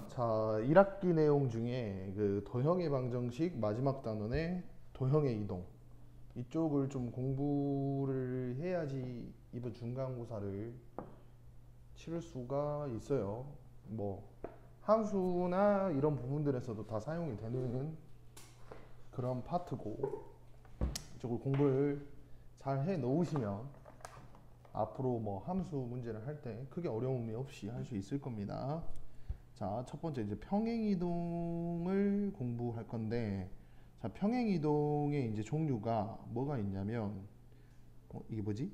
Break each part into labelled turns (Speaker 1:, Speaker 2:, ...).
Speaker 1: 자, 1학기 내용 중에 그 도형의 방정식 마지막 단원의 도형의 이동 이쪽을 좀 공부를 해야지 이번 중간고사를 치를 수가 있어요. 뭐 함수나 이런 부분들에서도 다 사용이 되는 그런 파트고 이쪽을 공부를 잘 해 놓으시면 앞으로 뭐 함수 문제를 할 때 크게 어려움이 없이 할 수 있을 겁니다. 자, 첫 번째 이제 평행이동을 공부할 건데, 자, 평행이동의 이제 종류가 뭐가 있냐면, 이게 뭐지?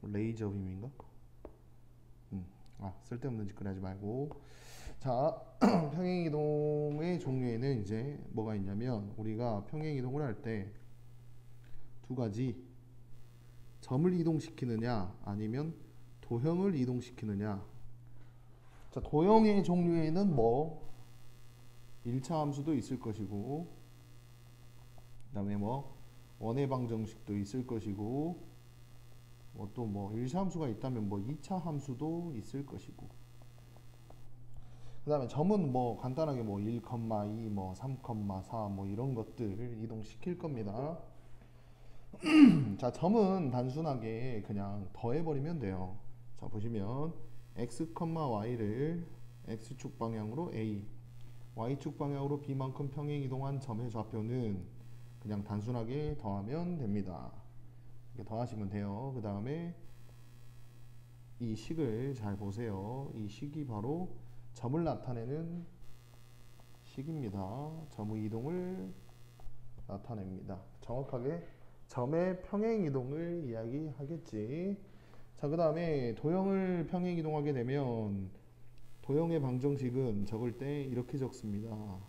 Speaker 1: 레이저 빔인가? 쓸데없는 짓거리 하지 말고. 자, 평행이동의 종류에는 이제 뭐가 있냐면, 우리가 평행이동을 할 때 두 가지, 점을 이동시키느냐, 아니면 도형을 이동시키느냐. 자, 도형의 종류에는 뭐 1차 함수도 있을 것이고 그 다음에 뭐 원의 방정식도 있을 것이고 뭐 또 뭐 1차 함수가 있다면 뭐 2차 함수도 있을 것이고 그 다음에 점은 뭐 간단하게 뭐 1, 2, 뭐 3, 4 뭐 이런 것들을 이동시킬 겁니다. 자, 점은 단순하게 그냥 더해버리면 돼요. 자, 보시면 x, y를 x축 방향으로 a, y축 방향으로 b만큼 평행이동한 점의 좌표는 그냥 단순하게 더하면 됩니다. 이렇게 더하시면 돼요. 그 다음에 이 식을 잘 보세요. 이 식이 바로 점을 나타내는 식입니다. 점의 이동을 나타냅니다. 정확하게 점의 평행이동을 이야기하겠지. 자, 그 다음에 도형을 평행이동하게 되면 도형의 방정식은 적을 때 이렇게 적습니다.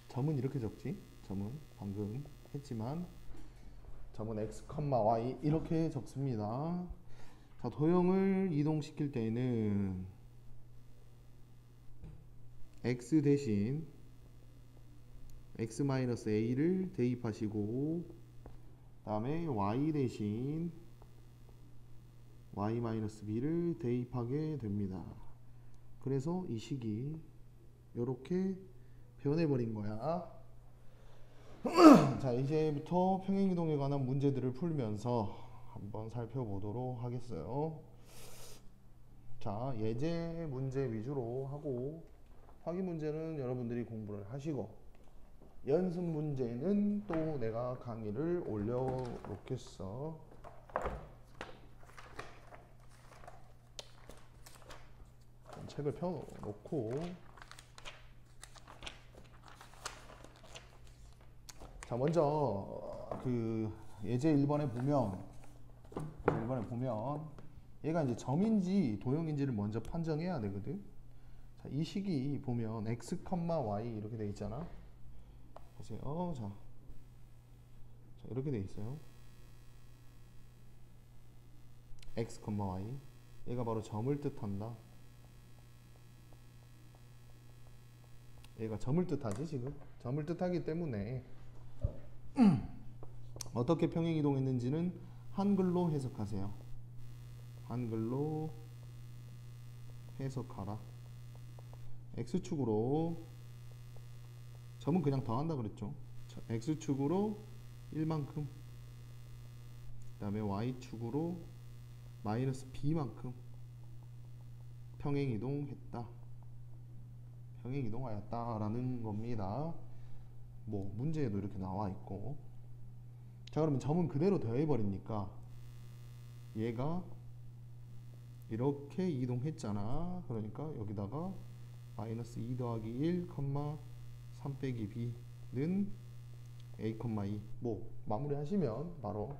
Speaker 1: 점은 이렇게 적지. 점은 방금 했지만 점은 x, y 이렇게 적습니다. 자, 도형을 이동시킬 때에는 x 대신 x-a를 대입하시고 그 다음에 y 대신 y-b를 대입하게 됩니다. 그래서 이 식이 이렇게 변해버린 거야. 자, 이제부터 평행이동에 관한 문제들을 풀면서 한번 살펴보도록 하겠어요. 자, 예제 문제 위주로 하고 확인 문제는 여러분들이 공부를 하시고 연습 문제는 또 내가 강의를 올려놓겠어. 책을 펴놓고 자, 먼저 그 예제 1번에 보면 얘가 이제 점인지 도형인지를 먼저 판정해야 되거든. 자, 이 식이 보면 x, y 이렇게 돼 있잖아. 보세요. 자, 이렇게 돼 있어요. x, y. 얘가 바로 점을 뜻한다. 얘가 점을 뜻하지 지금. 점을 뜻하기 때문에 어떻게 평행이동했는지는 한글로 해석하세요. 한글로 해석하라. x축으로 점은 그냥 더한다 그랬죠. x축으로 1만큼 그 다음에 y축으로 마이너스 b만큼 평행이동했다. 평행이동하였다 라는 겁니다. 뭐 문제에도 이렇게 나와 있고. 자, 그러면 점은 그대로 더해버리니까 얘가 이렇게 이동했잖아. 그러니까 여기다가 마이너스 2 더하기 1, 3 빼기 b는 a, 2 뭐 마무리 하시면 바로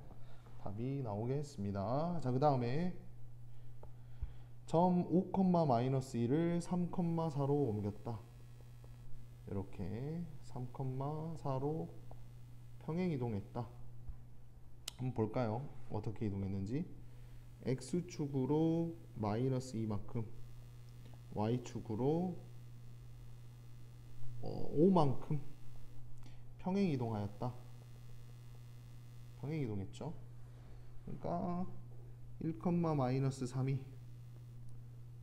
Speaker 1: 답이 나오겠습니다. 자, 그 다음에 점 5, 마이너스 1을 3, 4로 옮겼다. 이렇게 3, 4로 평행이동했다. 한번 볼까요? 어떻게 이동했는지. x축으로 마이너스 2만큼 y축으로 5만큼 평행이동하였다. 평행이동했죠. 그러니까 1, 마이너스 3이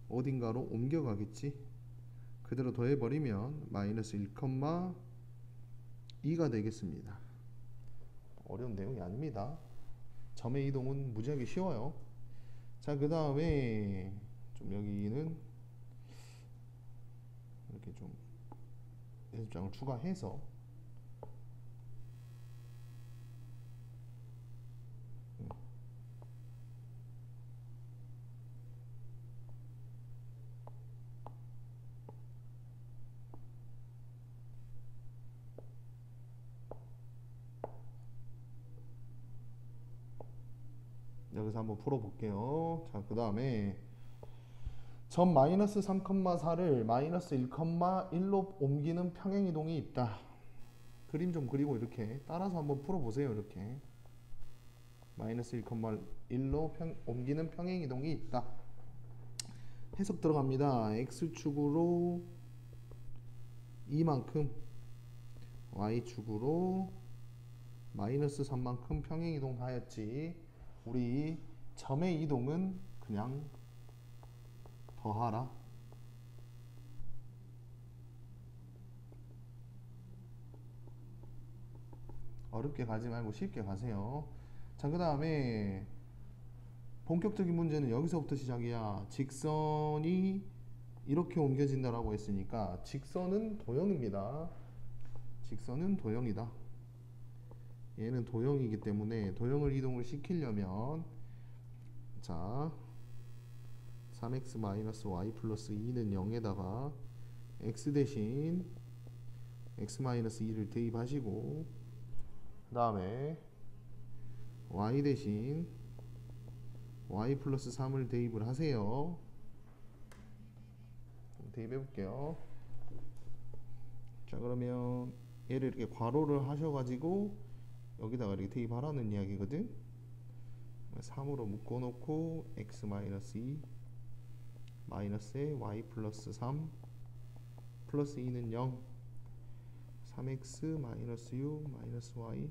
Speaker 1: 어딘가로 옮겨가겠지. 그대로 더해버리면 마이너스 1, 2가 되겠습니다. 어려운 내용이 아닙니다. 점의 이동은 무지하게 쉬워요. 자, 그 다음에 좀 여기는 이렇게 좀 연습장을 추가해서 여기서 한번 풀어볼게요. 자, 그 다음에 점 마이너스 3,4를 마이너스 1,1로 옮기는 평행이동이 있다. 그림 좀 그리고 이렇게 따라서 한번 풀어보세요. 이렇게 마이너스 1,1로 옮기는 평행이동이 있다. 해석 들어갑니다. x축으로 2만큼, y축으로 마이너스 3만큼 평행이동하였지. 우리 점의 이동은 그냥 더하라. 어렵게 가지 말고 쉽게 가세요. 자, 그 다음에 본격적인 문제는 여기서부터 시작이야. 직선이 이렇게 옮겨진다라고 했으니까 직선은 도형입니다. 직선은 도형이다. 얘는 도형이기 때문에 도형을 이동을 시키려면 자 3x-y 플러스 2는 0에다가 x 대신 x-2를 대입하시고 그 다음에 y 대신 y 플러스 3을 대입을 하세요. 대입해 볼게요. 자, 그러면 얘를 이렇게 괄호를 하셔가지고 여기다가 이렇게 대입하라는 이야기거든. 3으로 묶어놓고 x-2 마이너스에 y 플러스 3 플러스 2는 0 3x 마이너스 6 마이너스 y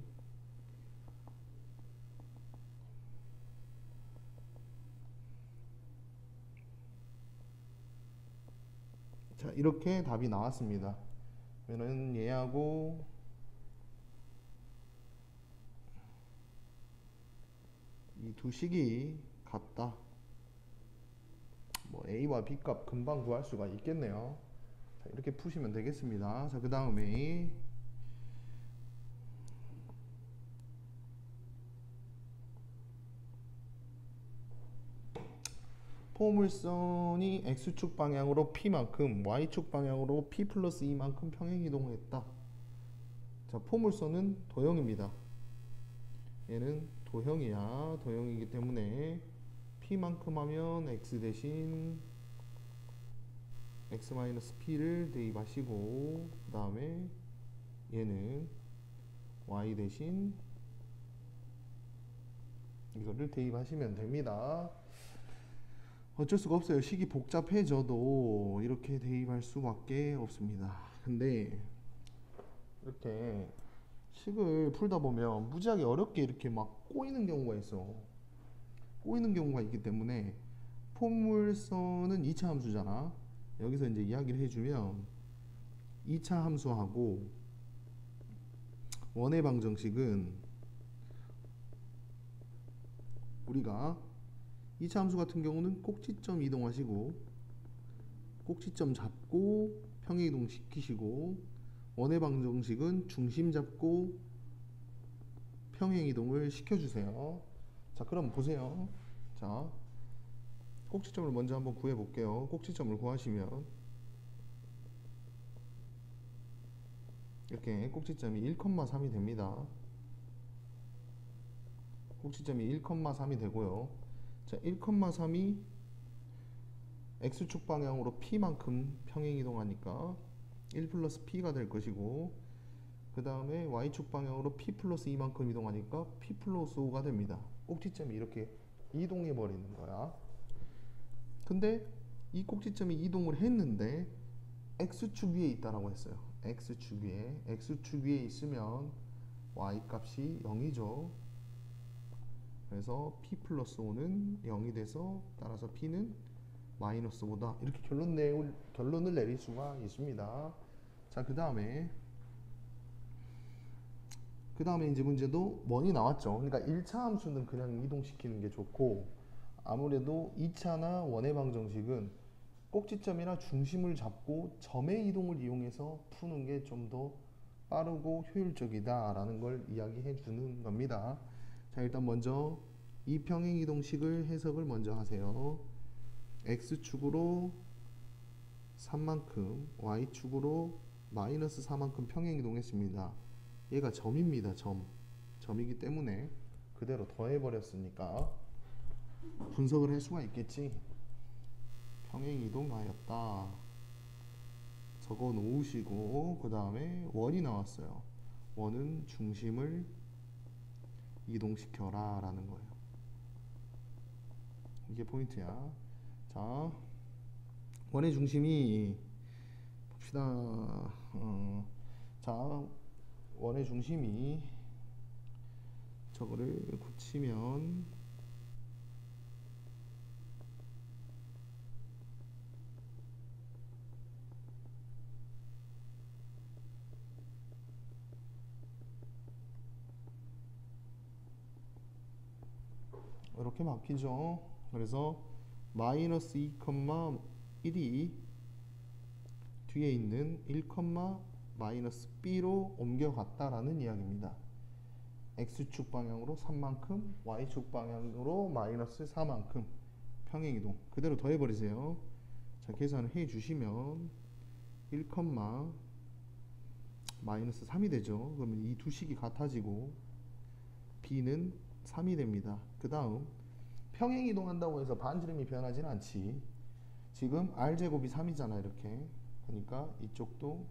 Speaker 1: 자, 이렇게 답이 나왔습니다. 그러면 얘하고 이 두 식이 같다. 뭐 A와 B 값 금방 구할 수가 있겠네요. 자, 이렇게 푸시면 되겠습니다. 자, 그 다음에 포물선이 X축 방향으로 P만큼 Y축 방향으로 P 플러스 2만큼 평행이동을 했다. 자, 포물선은 도형입니다. 얘는 도형이야. 도형이기 때문에 P만큼 하면 X 대신 X-P를 대입하시고 그 다음에 얘는 Y 대신 이거를 대입하시면 됩니다. 어쩔 수가 없어요. 식이 복잡해져도 이렇게 대입할 수밖에 없습니다. 근데 이렇게 식을 풀다 보면 무지하게 어렵게 이렇게 막 꼬이는 경우가 있어. 꼬이는 경우가 있기 때문에 포물선은 2차 함수잖아. 여기서 이제 이야기를 해주면 2차 함수하고 원의 방정식은 우리가 2차 함수 같은 경우는 꼭지점 이동하시고 꼭지점 잡고 평행이동 시키시고 원의 방정식은 중심 잡고 평행이동을 시켜주세요. 자, 그럼 보세요. 자, 꼭지점을 먼저 한번 구해 볼게요. 꼭지점을 구하시면 이렇게 꼭지점이 1,3이 됩니다. 꼭지점이 1,3이 되고요. 자, 1,3이 X축 방향으로 P만큼 평행이동하니까 1 플러스 P가 될 것이고 그 다음에 Y축 방향으로 P 플러스 2만큼 이동하니까 P 플러스 5가 됩니다. 꼭지점이 이렇게 이동해 버리는 거야. 근데 이 꼭지점이 이동을 했는데 X축 위에 있다라고 했어요. X축 위에 있으면 Y 값이 0이죠. 그래서 p 플러스 5는 0이 돼서 따라서 p는 마이너스 5다. 이렇게 결론을 내릴 수가 있습니다. 자, 그 다음에 이제 문제도 원이 나왔죠. 그러니까 1차 함수는 그냥 이동시키는 게 좋고, 아무래도 2차나 원의 방정식은 꼭지점이나 중심을 잡고 점의 이동을 이용해서 푸는 게 좀 더 빠르고 효율적이다 라는 걸 이야기해 주는 겁니다. 자, 일단 먼저 이 평행이동식을 해석을 먼저 하세요. x축으로 3만큼 y축으로 마이너스 4만큼 평행이동했습니다. 얘가 점입니다. 점이기 때문에 그대로 더해버렸으니까 분석을 할 수가 있겠지. 평행이동하였다 적어 놓으시고, 그 다음에 원이 나왔어요. 원은 중심을 이동시켜라 라는 거예요. 이게 포인트야. 자, 원의 중심이 봅시다. 자, 원의 중심이 저거를 고치면 이렇게 바뀌죠. 그래서 마이너스 2,1이 뒤에 있는 1, 마이너스 b로 옮겨갔다라는 이야기입니다. x축 방향으로 3만큼, y축 방향으로 마이너스 4만큼 평행이동. 그대로 더해버리세요. 자, 계산을 해주시면 1, 마이너스 3이 되죠. 그러면 이 두 식이 같아지고 b는 3이 됩니다. 그 다음 평행이동한다고 해서 반지름이 변하지는 않지. 지금 r제곱이 3이잖아 이렇게. 그러니까 이쪽도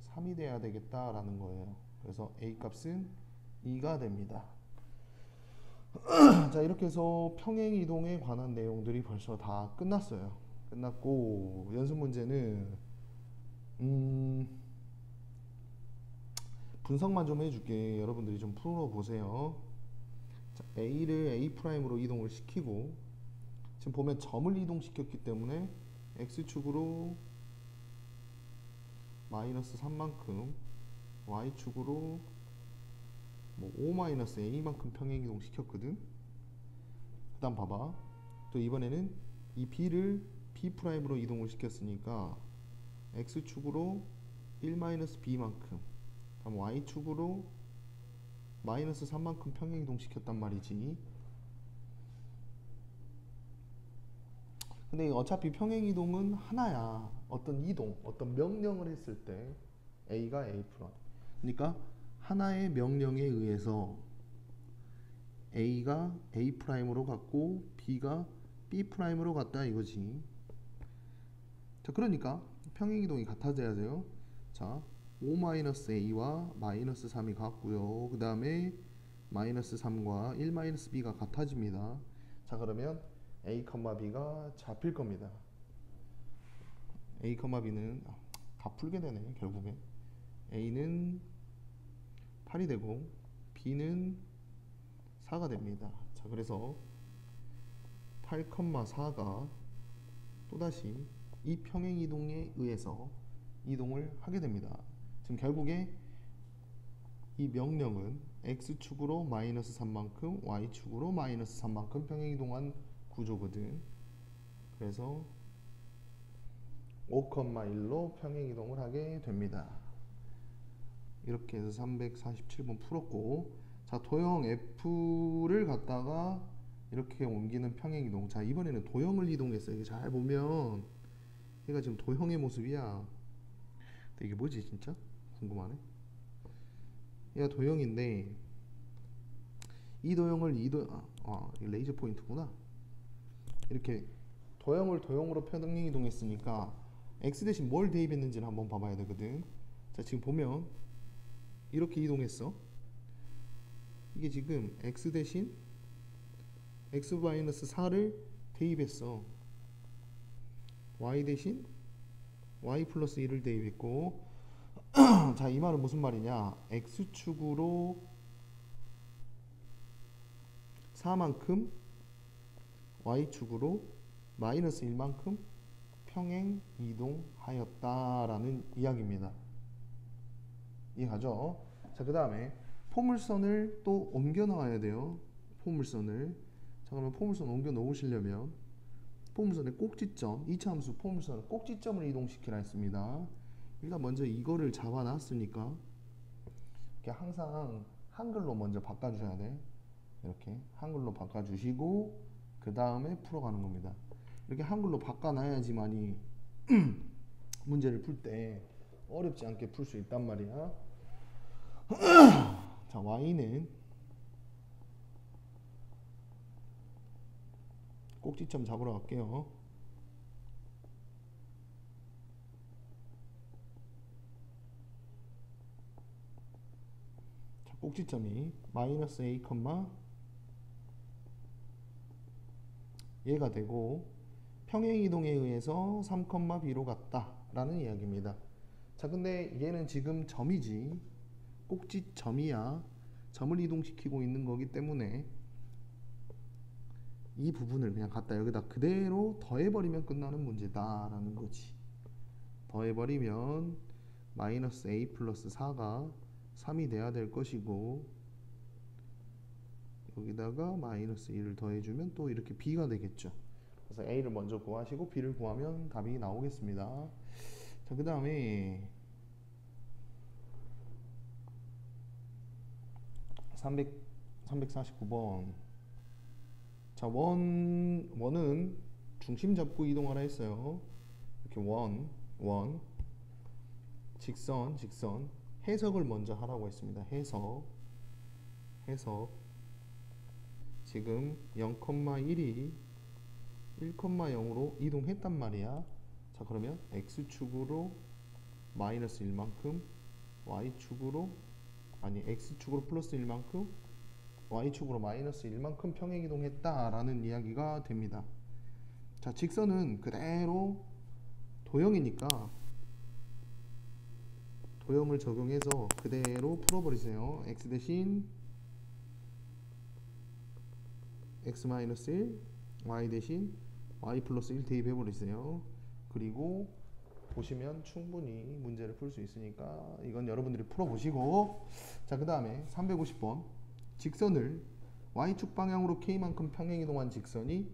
Speaker 1: 3이 돼야 되겠다라는 거예요. 그래서 a 값은 2가 됩니다. 자, 이렇게 해서 평행이동에 관한 내용들이 벌써 다 끝났어요. 끝났고 연습 문제는 분석만 좀 해줄게. 여러분들이 좀 풀어보세요. 자, A를 A'으로 이동을 시키고, 지금 보면 점을 이동시켰기 때문에 X축으로 마이너스 3만큼, Y축으로 뭐 5-A만큼 평행이동 시켰거든. 그 다음 봐봐. 또 이번에는 이 B를 B'으로 이동을 시켰으니까 X축으로 1-B만큼, 다음 Y축으로 마이너스 3만큼 평행이동 시켰단 말이지. 근데 어차피 평행이동은 하나야. 어떤 이동, 어떤 명령을 했을 때 A가 A'. 그러니까 하나의 명령에 의해서 A가 A'으로 갔고 B가 B'으로 갔다 이거지. 자, 그러니까 평행이동이 같아져야 돼요. 자, 5-A와 마이너스 3이 같고요. 그 다음에 마이너스 3과 1-B가 같아집니다. 자, 그러면 A, B가 잡힐 겁니다. A, B는 다 풀게 되네 결국에. A는 8이 되고 B는 4가 됩니다. 자, 그래서 8, 4가 또다시 이 평행이동에 의해서 이동을 하게 됩니다. 지금 결국에 이 명령은 X축으로 마이너스 3만큼, Y축으로 마이너스 3만큼 평행이동한 구조거든. 그래서 5,1로 평행이동을 하게 됩니다. 이렇게 해서 347번 풀었고, 자, 도형 F를 갖다가 이렇게 옮기는 평행이동. 자, 이번에는 도형을 이동했어요. 이게 잘 보면 얘가 지금 도형의 모습이야. 근데 이게 뭐지 진짜? 궁금하네. 얘가 도형인데 이 도형을 레이저 포인트구나. 이렇게 도형을 도형으로 평행이동했으니까 x 대신 뭘 대입했는지를 한번 봐봐야 되거든. 자, 지금 보면 이렇게 이동했어. 이게 지금 x 대신 x-4를 대입했어. y 대신 y 플러스 1을 대입했고 자, 이 말은 무슨 말이냐. x축으로 4만큼 y축으로 마이너스 1만큼 평행 이동하였다라는 이야기입니다. 이해가죠? 자, 그 다음에 포물선을 또 옮겨 나와야 돼요. 포물선을. 자, 그러면 포물선 옮겨 놓으시려면 포물선의 꼭지점, 2차 함수 포물선의 꼭지점을 이동시키라 했습니다. 일단 먼저 이거를 잡아놨으니까 이렇게 항상 한글로 먼저 바꿔주셔야 돼. 이렇게 한글로 바꿔주시고 그 다음에 풀어가는 겁니다. 이렇게 한글로 바꿔놔야지만이 문제를 풀 때 어렵지 않게 풀 수 있단 말이야. 자, y는 꼭지점 잡으러 갈게요. 자, 꼭지점이 마이너스 a, 얘가 되고 평행이동에 의해서 3,b로 갔다 라는 이야기입니다. 자, 근데 얘는 지금 점이지 꼭지점이야. 점을 이동시키고 있는 거기 때문에 이 부분을 그냥 갖다 여기다 그대로 더해버리면 끝나는 문제다 라는 거지. 더해버리면 마이너스 a 플러스 4가 3이 돼야 될 것이고 여기다가 마이너스 1을 더해주면 또 이렇게 b가 되겠죠. 그래서 a를 먼저 구하시고 b를 구하면 답이 나오겠습니다. 자, 그 다음에 349번. 자, 원은 중심 잡고 이동하라 했어요. 이렇게 원 직선 해석을 먼저 하라고 했습니다. 해석 지금 0,1이 1,0으로 이동했단 말이야. 자, 그러면 x축으로 마이너스 1만큼 y축으로 x축으로 플러스 1만큼 y축으로 마이너스 1만큼 평행이동했다라는 이야기가 됩니다. 자, 직선은 그대로 도형이니까 도형을 적용해서 그대로 풀어버리세요. x 대신 x 마이너스 1, y 대신 y 플러스 1 대입해버리세요. 그리고 보시면 충분히 문제를 풀 수 있으니까 이건 여러분들이 풀어보시고, 자, 그 다음에 350번. 직선을 y축 방향으로 k만큼 평행이동한 직선이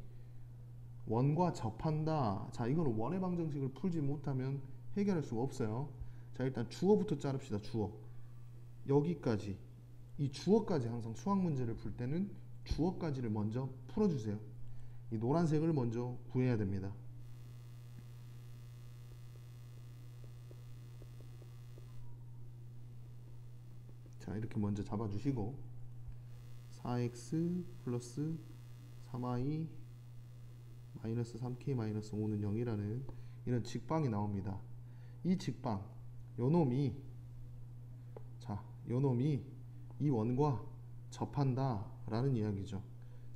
Speaker 1: 원과 접한다. 자, 이거는 원의 방정식을 풀지 못하면 해결할 수가 없어요. 자, 일단 주어부터 자릅시다. 주어. 여기까지, 이 주어까지 항상 수학 문제를 풀 때는 주어까지를 먼저 풀어주세요. 이 노란색을 먼저 구해야 됩니다. 자, 이렇게 먼저 잡아주시고 4x 플러스 3y 마이너스 3k 마이너스 5는 0이라는 이런 직방이 나옵니다. 이 직방, 요놈이 이 원과 접한다 라는 이야기죠.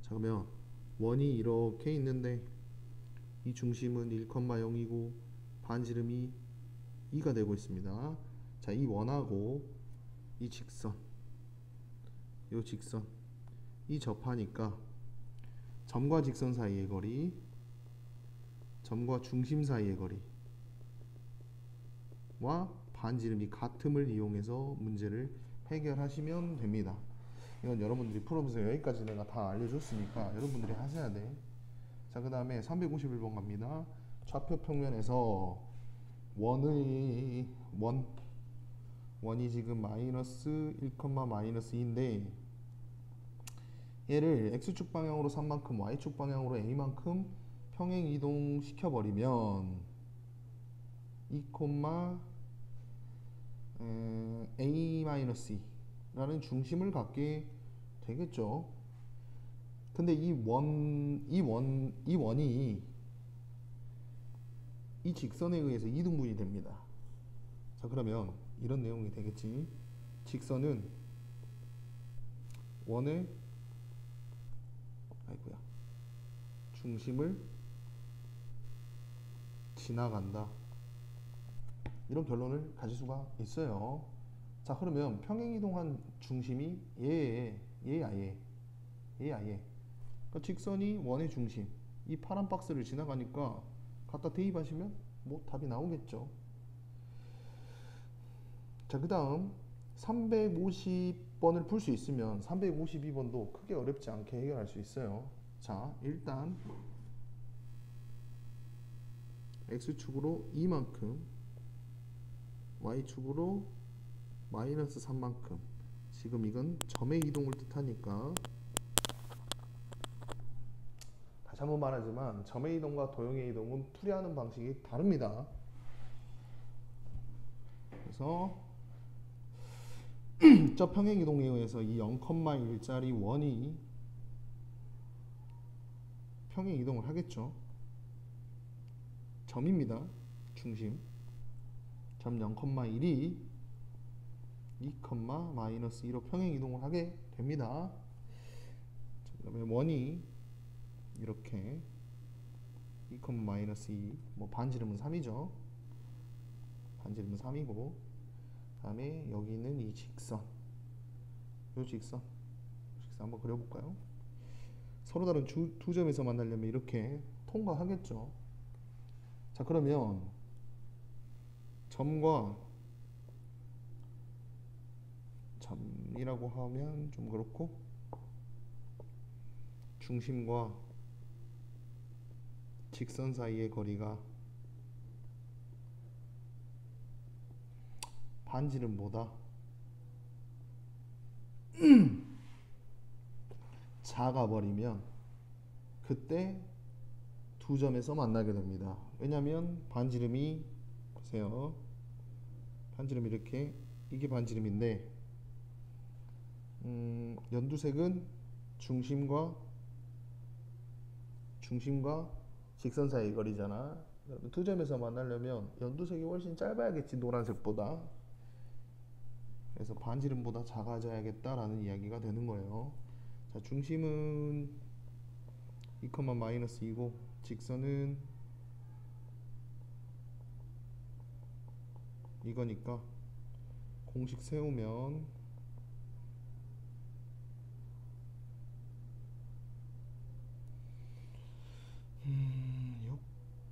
Speaker 1: 자, 그러면 원이 이렇게 있는데 이 중심은 1,0이고 반지름이 2가 되고 있습니다. 자, 이 원하고 이 직선, 이 접하니까 점과 직선 사이의 거리, 점과 중심 사이의 거리와 반지름이 같음을 이용해서 문제를 해결하시면 됩니다. 이건 여러분들이 풀어보세요. 여기까지 내가 다 알려줬으니까 여러분들이 하셔야 돼. 자, 그 다음에 351번 갑니다. 좌표 평면에서 원이 지금 마이너스 1, 마이너스 2인데 얘를 x축 방향으로 3만큼 y축 방향으로 a만큼 평행 이동 시켜버리면 2, a-2라는 중심을 갖게 되겠죠. 근데 이 원이 이 직선에 의해서 이등분이 됩니다. 자, 그러면 이런 내용이 되겠지. 직선은 원의 중심을 지나간다. 이런 결론을 가질 수가 있어요. 자, 그러면 평행이동한 중심이 얘야 얘. 그러니까 직선이 원의 중심, 이 파란 박스를 지나가니까 갖다 대입하시면 뭐 답이 나오겠죠. 자, 그 다음 350번을 풀 수 있으면 352번도 크게 어렵지 않게 해결할 수 있어요. 자, 일단 x축으로 2만큼, y축으로 마이너스 3만큼. 지금 이건 점의 이동을 뜻하니까, 다시 한번 말하지만 점의 이동과 도형의 이동은 풀이하는 방식이 다릅니다. 그래서 저 평행 이동에 의해서 이 0,1짜리 원이 평행 이동을 하겠죠. 점입니다. 중심. 점 0,1이 2, 마이너스 2로 평행 이동을 하게 됩니다. 그 다음에 원이 이렇게 2, 마이너스 2, 뭐 반지름은 3이죠. 반지름은 3이고, 그 다음에 여기는 이 직선, 이 직선 한번 그려볼까요? 서로 다른 두 점에서 만나려면 이렇게 통과하겠죠. 자, 그러면 점과 점이라고 하면 좀 그렇고, 중심과 직선 사이의 거리가 반지름보다 작아 버리면 그때 두 점에서 만나게 됩니다. 왜냐하면 반지름이, 보세요, 반지름이 이렇게, 이게 반지름인데 연두색은 중심과 직선 사이의 거리잖아. 두 점에서 만나려면 연두색이 훨씬 짧아야겠지, 노란색보다. 그래서 반지름보다 작아져야겠다라는 이야기가 되는 거예요. 자, 중심은 2, 마이너스 2고 직선은 이거니까 공식 세우면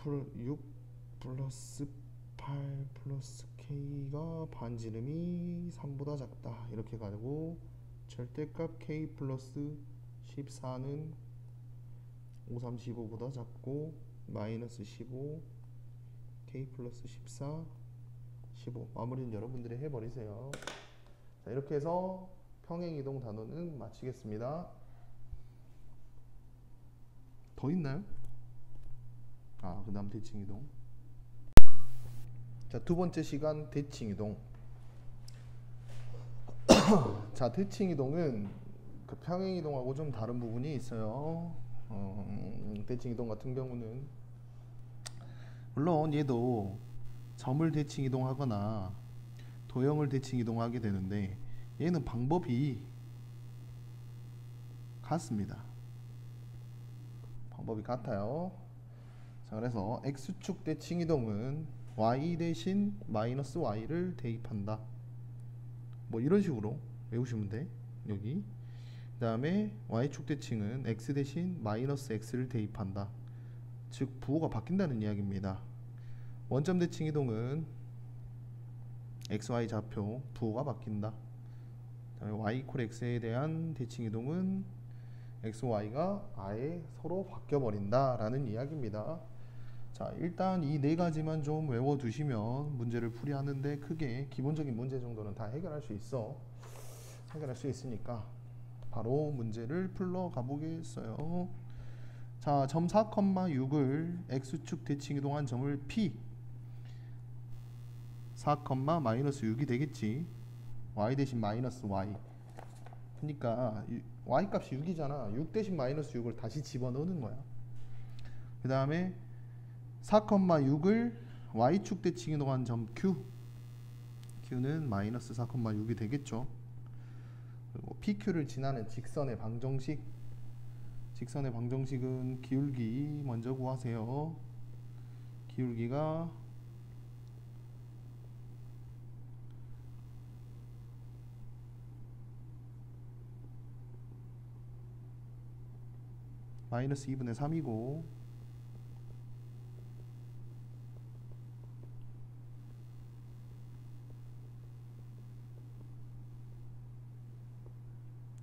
Speaker 1: 6 플러스 8 플러스 k가 반지름이 3보다 작다, 이렇게 가지고 절대값 k 플러스 14는 5, 3, 15보다 작고 마이너스 15 k 플러스 14 15. 마무리는 여러분들이 해버리세요. 자, 이렇게 해서 평행이동 단원은 마치겠습니다. 더 있나요? 그 다음 대칭이동. 자, 두 번째 시간 대칭이동. 자, 대칭이동은 그 평행이동하고 좀 다른 부분이 있어요. 대칭이동 같은 경우는 물론 얘도 점을 대칭이동하거나 도형을 대칭이동하게 되는데 얘는 방법이 같습니다. 방법이 같아요. 자, 그래서 x축 대칭이동은 y 대신 마이너스 y를 대입한다, 뭐 이런 식으로 외우시면 돼. 여기 그 다음에 y축 대칭은 x 대신 마이너스 x를 대입한다, 즉 부호가 바뀐다는 이야기입니다. 원점 대칭이동은 xy 좌표 부호가 바뀐다. 그다음에 y 이퀄 x에 대한 대칭이동은 x, y가 아예 서로 바뀌어 버린다 라는 이야기입니다. 자, 일단 이 네 가지만 좀 외워두시면 문제를 풀이하는데 크게 기본적인 문제 정도는 다 해결할 수 있으니까 바로 문제를 풀러 가보겠어요. 자, 점 4,6을 x축 대칭이동한 점을 P, 4, 마이너스 6이 되겠지. y 대신 마이너스 y. 그러니까 y 값이 6이잖아. 6 대신 마이너스 6을 다시 집어넣는 거야. 그 다음에 4,6을 y축 대칭이동한 점 Q, Q는 마이너스 4,6이 되겠죠. 그리고 PQ를 지나는 직선의 방정식, 직선의 방정식은 기울기 먼저 구하세요. 기울기가 마이너스 2분의 3이고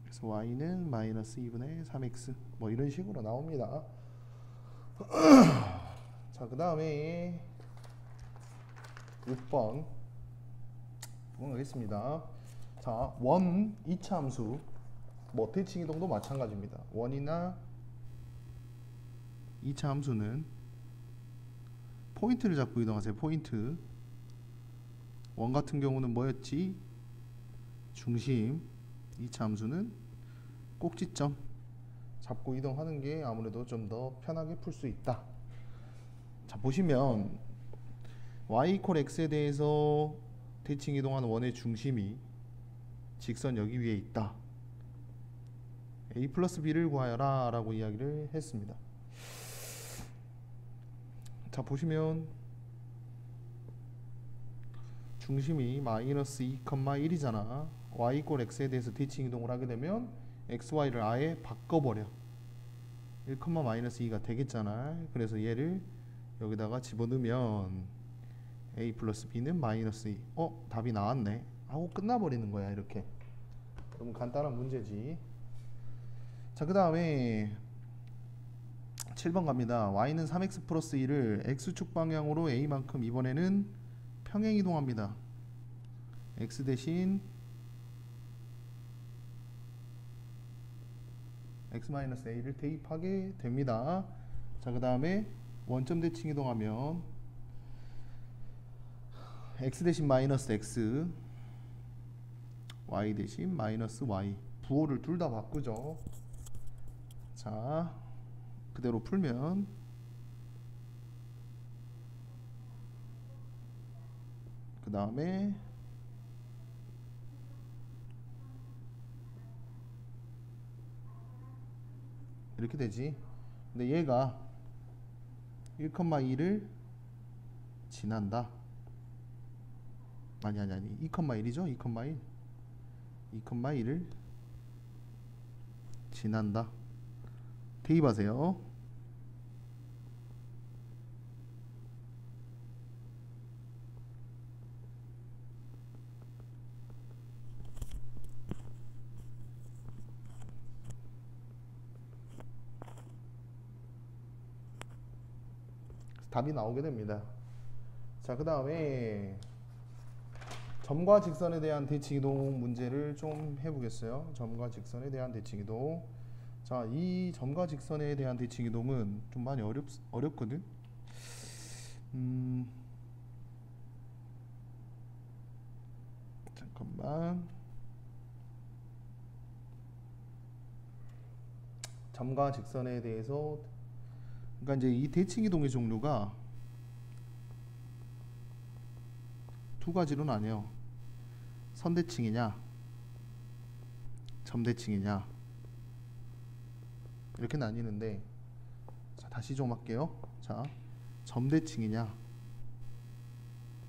Speaker 1: 그래서 y는 마이너스 2분의 3x 뭐 이런 식으로 나옵니다. 자, 그 다음에 6번 넘어가겠습니다. 자, 원 2차 함수 뭐 대칭 이동도 마찬가지입니다. 원이나 2차 함수는 포인트를 잡고 이동하세요. 포인트. 원 같은 경우는 뭐였지? 중심. 2차 함수는 꼭지점 잡고 이동하는 게 아무래도 좀 더 편하게 풀 수 있다. 자, 보시면 y 이퀄 x에 대해서 대칭 이동하는 원의 중심이 직선 여기 위에 있다. a 플러스 b를 구하여라 라고 이야기를 했습니다. 자, 보시면 중심이 마이너스 2,1이잖아. y 이퀄 x에 대해서 대칭 이동을 하게 되면 xy를 아예 바꿔버려. 1, 마이너스 2가 되겠잖아. 그래서 얘를 여기다가 집어넣으면 a 플러스 b는 마이너스 2. 답이 나왔네 하고 끝나버리는 거야. 이렇게. 너무 간단한 문제지. 자, 그 다음에 7번 갑니다. y는 3x 플러스 2를 x축 방향으로 a만큼 이번에는 평행 이동합니다. x 대신 x-a를 대입하게 됩니다. 자, 그 다음에 원점 대칭 이동하면 x 대신 마이너스 x, y 대신 마이너스 y. 부호를 둘 다 바꾸죠. 자, 그대로 풀면 그 다음에 이렇게 되지. 근데 얘가 1,2를 지난다. 아니 2,1이죠. 2,1 2,1을 지난다. 대입하세요. 답이 나오게 됩니다. 자, 그 다음에 점과 직선에 대한 대칭 이동 문제를 좀 해보겠어요. 점과 직선에 대한 대칭 이동. 자, 이 점과 직선에 대한 대칭 이동은 좀 많이 어렵거든. 잠깐만. 점과 직선에 대해서 그러니까 이제 이 대칭 이동의 종류가 두 가지로 나뉘어. 선대칭이냐, 점대칭이냐 이렇게 나뉘는데, 자, 다시 좀 할게요. 자, 점대칭이냐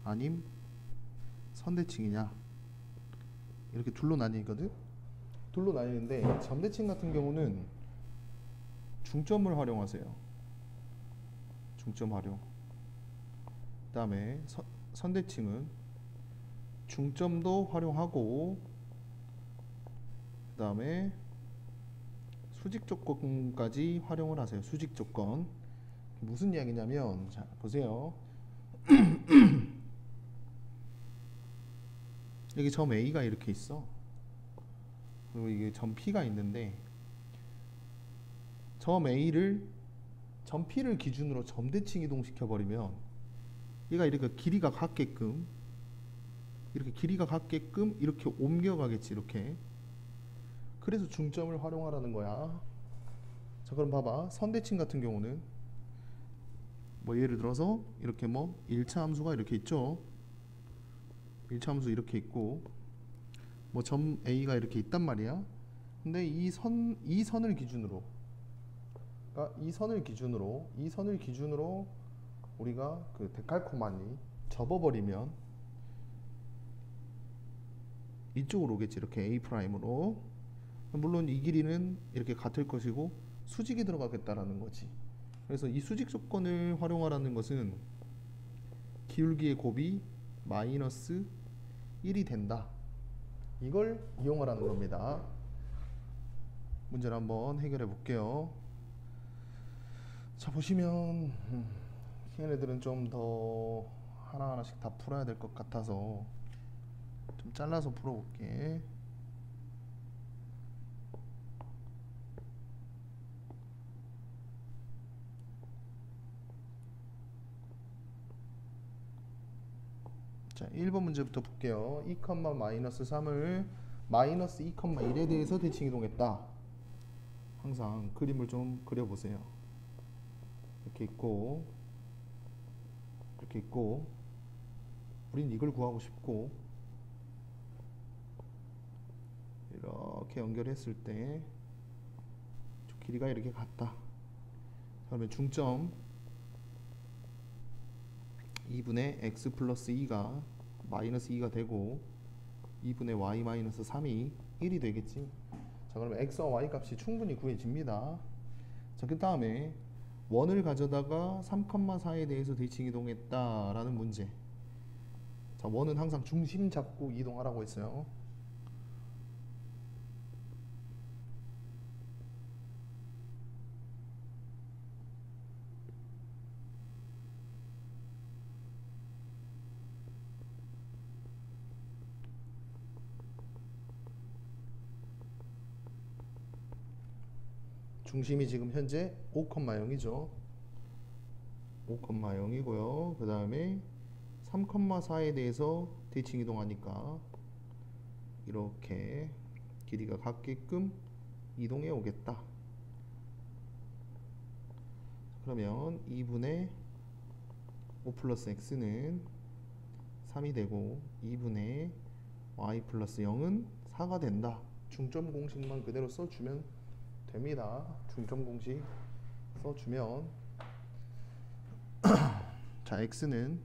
Speaker 1: 아님 선대칭이냐 이렇게 둘로 나뉘거든. 둘로 나뉘는데 점대칭 같은 경우는 중점을 활용하세요. 중점 활용. 그 다음에 선대칭은 중점도 활용하고 그 다음에 수직 조건까지 활용을 하세요. 수직 조건. 무슨 이야기냐면, 자, 보세요. 여기 점 A가 이렇게 있어. 그리고 이게 점 P가 있는데 점 A를 점 P를 기준으로 점대칭 이동시켜 버리면 얘가 이렇게 길이가 같게끔 이렇게 옮겨가겠지. 이렇게. 그래서 중점을 활용하라는 거야. 자, 그럼 봐봐. 선대칭 같은 경우는 뭐 예를 들어서 이렇게 뭐 1차 함수가 이렇게 있죠. 1차 함수 이렇게 있고 뭐 점 A가 이렇게 있단 말이야. 근데 이 선을 기준으로, 그러니까 이 선을 기준으로 우리가 그 데칼코마니 접어버리면 이쪽으로 오겠지. 이렇게 A 프라임으로. 물론 이 길이는 이렇게 같을 것이고 수직이 들어가겠다라는 거지. 그래서 이 수직 조건을 활용하라는 것은 기울기의 곱이 마이너스 1이 된다. 이걸 이용하라는 겁니다. 문제를 한번 해결해 볼게요. 자, 보시면 얘네들은 좀 더 하나하나씩 다 풀어야 될 것 같아서 좀 잘라서 풀어볼게. 자, 1번 문제부터 볼게요. 2, 마이너스 3을 마이너스 2, 1에 대해서 대칭 이동했다. 항상 그림을 좀 그려보세요. 이렇게 있고 이렇게 있고, 우린 이걸 구하고 싶고, 이렇게 연결했을 때 길이가 이렇게 같다. 그러면 중점 2분의 x 플러스 2가 마이너스 2가 되고 2분의 y 마이너스 3이 1이 되겠지. 자, 그러면 x와 y 값이 충분히 구해집니다. 자, 그 다음에 원을 가져다가 3,4에 대해서 대칭 이동했다 라는 문제. 자, 원은 항상 중심 잡고 이동하라고 했어요. 중심이 지금 현재 5,0이죠. 5,0이고요. 그 다음에 3,4에 대해서 대칭 이동하니까 이렇게 길이가 같게끔 이동해 오겠다. 그러면 2분의 5 플러스 x는 3이 되고 2분의 y 플러스 0은 4가 된다. 중점 공식만 그대로 써주면 됩니다. 중점 공식 써주면 자, x는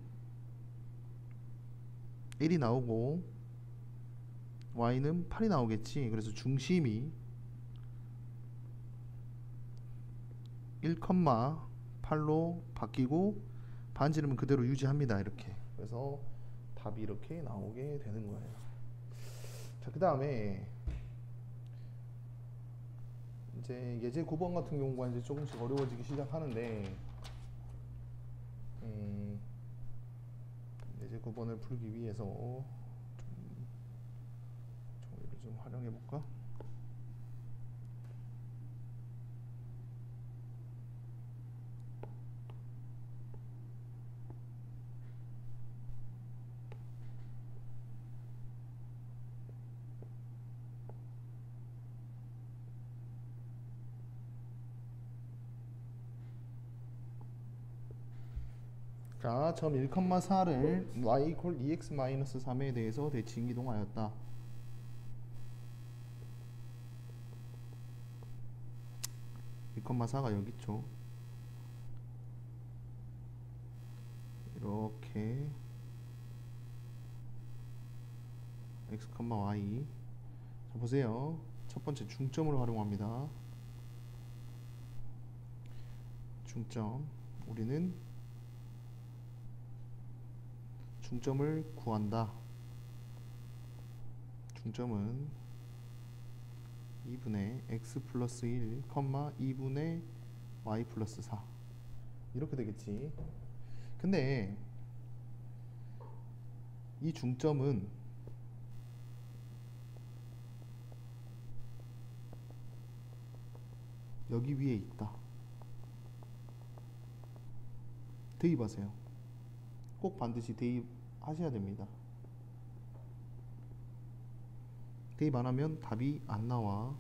Speaker 1: 1이 나오고 y는 8이 나오겠지. 그래서 중심이 1,8로 바뀌고 반지름은 그대로 유지합니다. 이렇게. 그래서 답이 이렇게 나오게 되는 거예요. 자, 그 다음에 이제 예제 9번 같은 경우가 이제 조금씩 어려워지기 시작하는데, 예제 9번을 풀기 위해서 좀 종이를 좀 활용해 볼까? 자, 점 1,4를 y 이퀄 2x-3에 대해서 대칭 이동하였다. 이 1,4가 여기 있죠. 이렇게 x, y. 자, 보세요. 첫 번째 중점을 활용합니다. 중점. 우리는 중점을 구한다. 중점은 2분의 x 플러스 1, 2분의 y 플러스 4 이렇게 되겠지. 근데 이 중점은 여기 위에 있다. 대입하세요. 꼭 반드시 대입하셔야 됩니다. 대입 안 하면 답이 안 나와.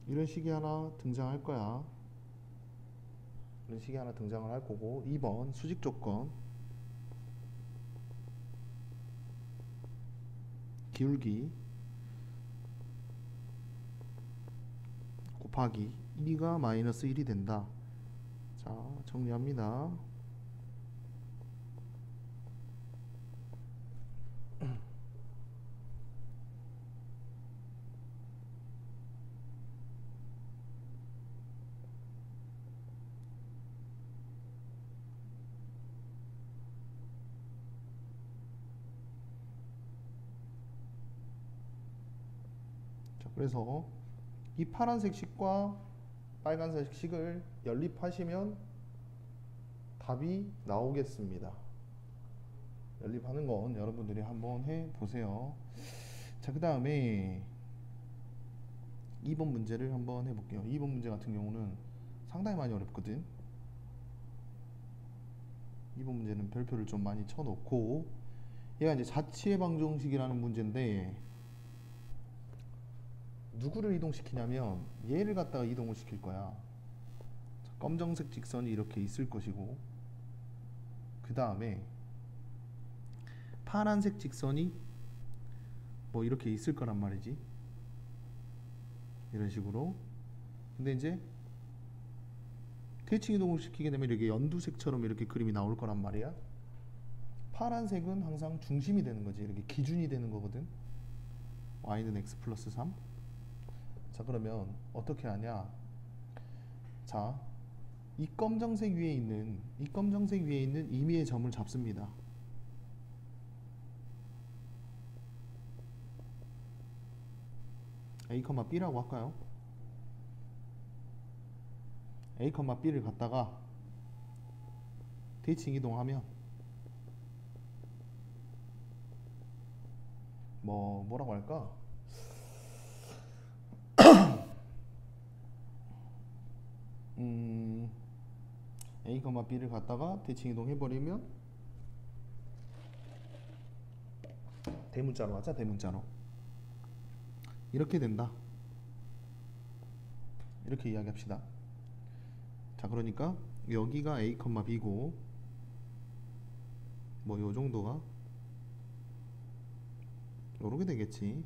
Speaker 1: 이런 식이 하나 등장할 거야. 그런 식이 하나 등장을 할 거고 2번 수직 조건 기울기 곱하기 2가 마이너스 1이 된다. 자, 정리합니다. 자, 그래서 이 파란색 식과 빨간색 식을 연립하시면 답이 나오겠습니다. 연립하는 건 여러분들이 한번 해보세요. 자, 그 다음에 2번 문제를 한번 해볼게요. 2번 문제 같은 경우는 상당히 많이 어렵거든. 2번 문제는 별표를 좀 많이 쳐놓고 얘가 이제 자취의 방정식이라는 문제인데 누구를 이동시키냐면 얘를 갖다가 이동을 시킬 거야. 검정색 직선이 이렇게 있을 것이고 그 다음에 파란색 직선이 뭐 이렇게 있을 거란 말이지. 이런 식으로. 근데 이제 대칭 이동을 시키게 되면 이렇게 연두색처럼 이렇게 그림이 나올 거란 말이야. 파란색은 항상 중심이 되는 거지. 이렇게 기준이 되는 거거든. y는 x 플러스 3. 자, 그러면 어떻게 하냐? 자, 이 검정색 위에 있는 임의의 점을 잡습니다. a, b라고 할까요? a, b를 갖다가 대칭 이동하면 뭐라고 할까? a, b를 갖다가 대칭 이동해버리면 대문자로 하자. 대문자로 이렇게 된다. 이렇게 이야기합시다. 자, 그러니까 여기가 a, b고 뭐 요 정도가 요렇게 되겠지.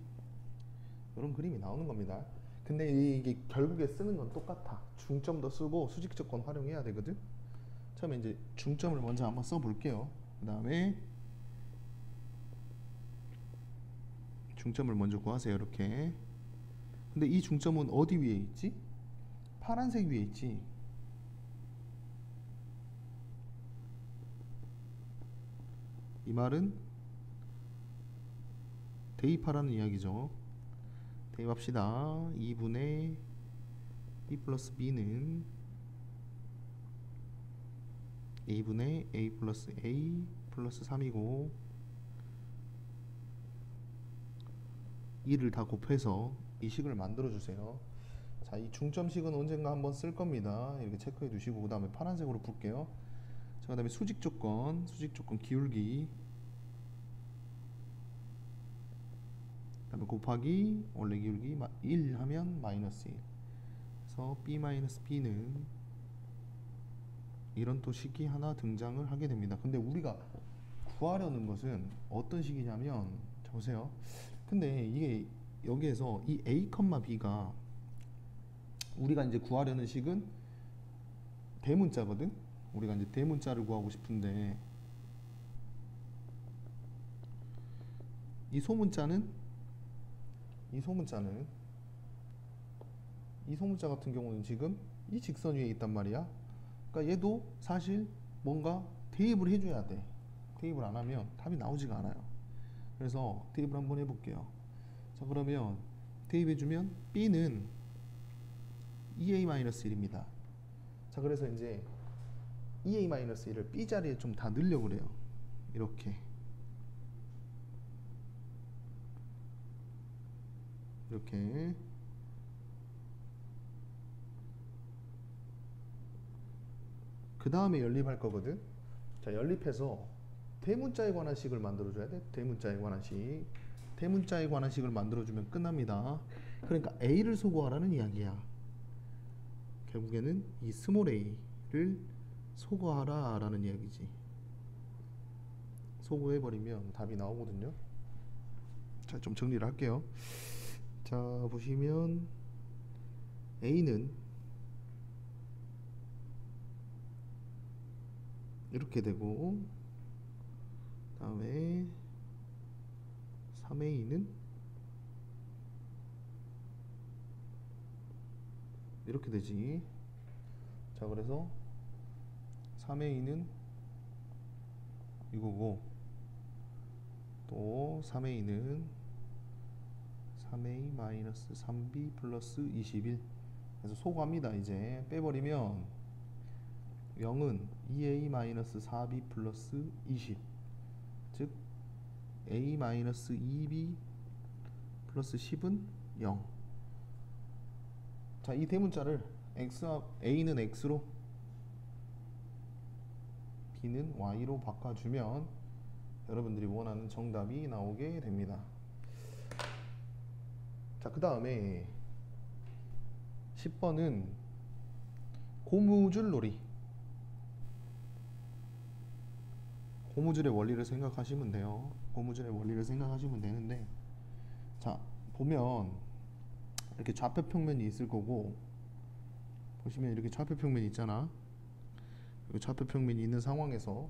Speaker 1: 이런 그림이 나오는 겁니다. 근데 이게 결국에 쓰는 건 똑같아. 중점도 쓰고 수직 조건 활용해야 되거든. 처음에 이제 중점을 먼저 한번 써 볼게요. 그 다음에 중점을 먼저 구하세요. 이렇게. 근데 이 중점은 어디 위에 있지? 파란색 위에 있지. 이 말은 대입하라는 이야기죠. 대입합시다. 2분의 b 플러스 b는 2분의 a 플러스 a 플러스 3이고 2를 다 곱해서 이 식을 만들어 주세요. 자, 이 중점식은 언젠가 한번 쓸 겁니다. 이렇게 체크해 두시고 그 다음에 파란색으로 풀게요. 자, 그 다음에 수직 조건 기울기 그 다음에 곱하기 원래 기울기 1 하면 마이너스 1. 그래서 b 마이너스 b는 이런 또 식이 하나 등장을 하게 됩니다. 근데 우리가 구하려는 것은 어떤 식이냐면, 자, 보세요. 근데 이게 여기에서 이 a, b가 우리가 이제 구하려는 식은 대문자거든. 우리가 이제 대문자를 구하고 싶은데 이 소문자 같은 경우는 지금 이 직선 위에 있단 말이야. 그러니까 얘도 사실 뭔가 대입을 해줘야 돼. 대입을 안 하면 답이 나오지가 않아요. 그래서 대입을 한번 해볼게요. 자, 그러면 대입해주면 b는 2a-1입니다. 자, 그래서 이제 2a-1을 b 자리에 좀 다 넣으려고 그래요. 이렇게 그 다음에 연립할 거거든. 자, 연립해서 대문자에 관한 식을 만들어줘야 돼. 대문자에 관한 식을 만들어주면 끝납니다. 그러니까 a를 소구하라는 이야기야. 결국에는 이 스몰 a를 소거하라 라는 이야기지. 소거해버리면 답이 나오거든요. 자, 좀 정리를 할게요. 자, 보시면 A는 이렇게 되고, 다음에 3A는 이렇게 되지. 자, 그래서 3A는 이거고, 또 3A는 3A-3B 플러스 21. 그래서 소거합니다. 이제 빼버리면 0은 2A-4B 플러스 20, 즉 A-2B 플러스 10은 0. 자, 이 대문자를 A는 X로 B는 Y로 바꿔주면 여러분들이 원하는 정답이 나오게 됩니다. 자, 그 다음에 10번은 고무줄 놀이. 고무줄의 원리를 생각하시면 돼요. 고무줄의 원리를 생각하시면 되는데, 자, 보면 이렇게 좌표 평면이 있을 거고, 보시면 이렇게 좌표 평면이 있잖아. 좌표 평면이 있는 상황에서